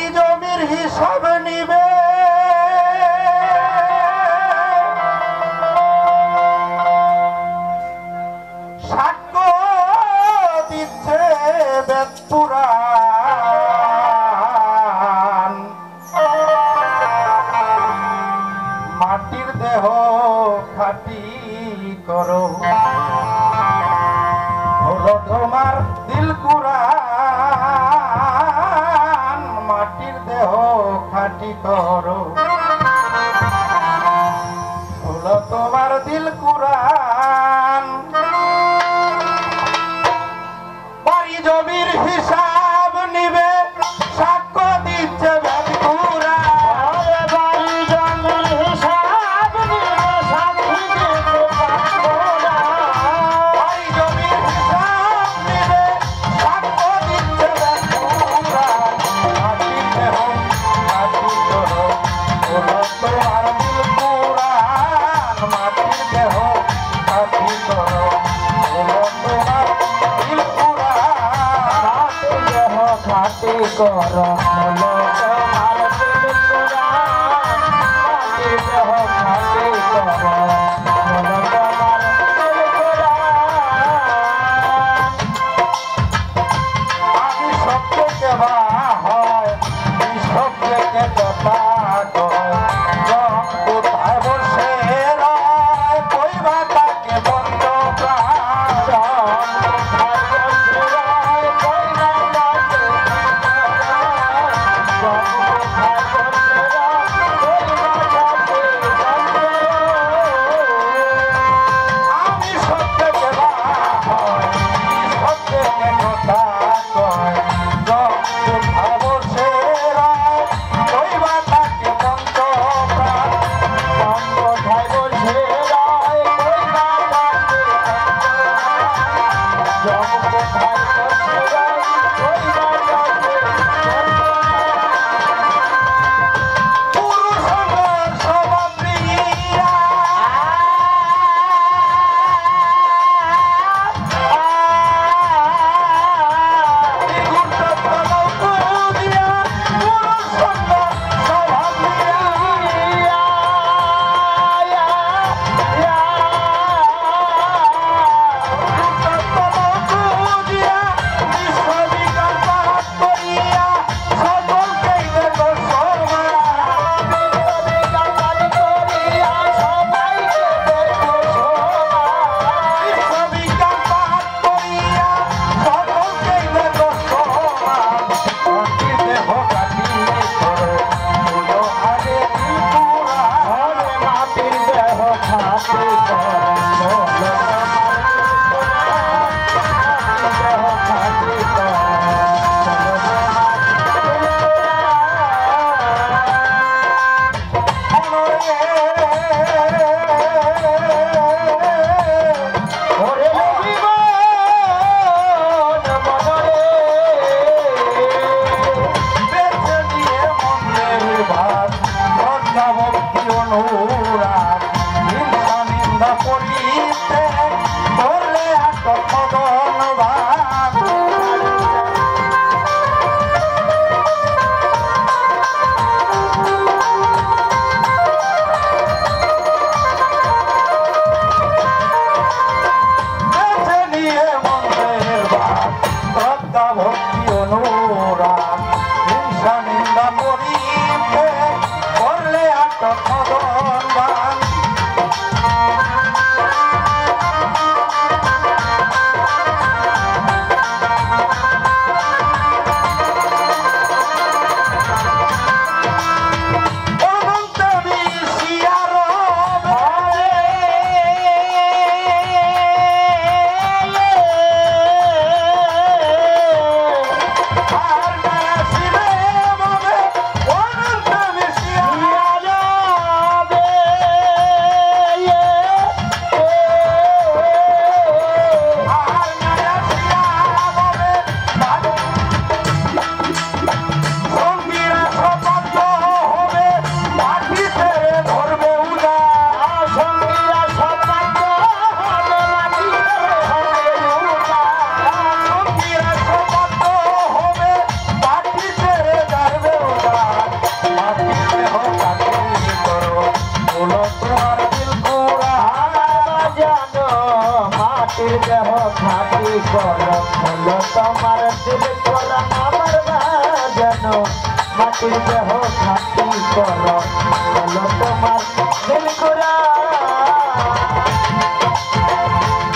বাড়ি জমির হিসাব নিবে সাক্ষ্য দিচ্ছে বেদ পুরাণ মাটির দেহ খাটি করো হলো তোমার দিল কুরআন মাটির দেহ খাটি করো হলো তোমার দিল কুরআন বাড়ি জমির হিসাব নিবে সাক্ষ্য দিচ্ছে বেদ পুরাণ বাড়ি জমির হিসাব নিবে সাক্ষ্য দিচ্ছে বাড়ি জমির হিসাব নিবে সাক্ষ্য দিচ্ছে বেদ পুরাণ মাটির দেহ খাটি করো হলো তোমার দিল কুরআন মাটির দেহ খাটি করো হলো তোমার দিল কুরআন দেহ খাটি করো হলো তোমার দিল কুরআন মাটির দেহ খাটি করো হলো তোমার দিল কুরআন আমি সবচেয়ে হয় সবচেয়ে কথা কয় কোথায় বসে রয় কইবা তাকে বন্ধ প্রাণ কোথায় বসে রয় কইবা তাকে কোথায় বসে রয় কইবা তাকে আমি সবচেয়ে হয় সবচেয়ে কথা কয় দেহ খাটি করো হলো তোমার দিল করা আমার বাজানো মাটির দেহ খাটি করো হলো তোমার দিল করা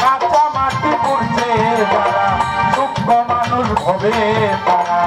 কাঁচা মাটি পড়ছে যারা সূক্ষ্ম মানুষ হবে তারা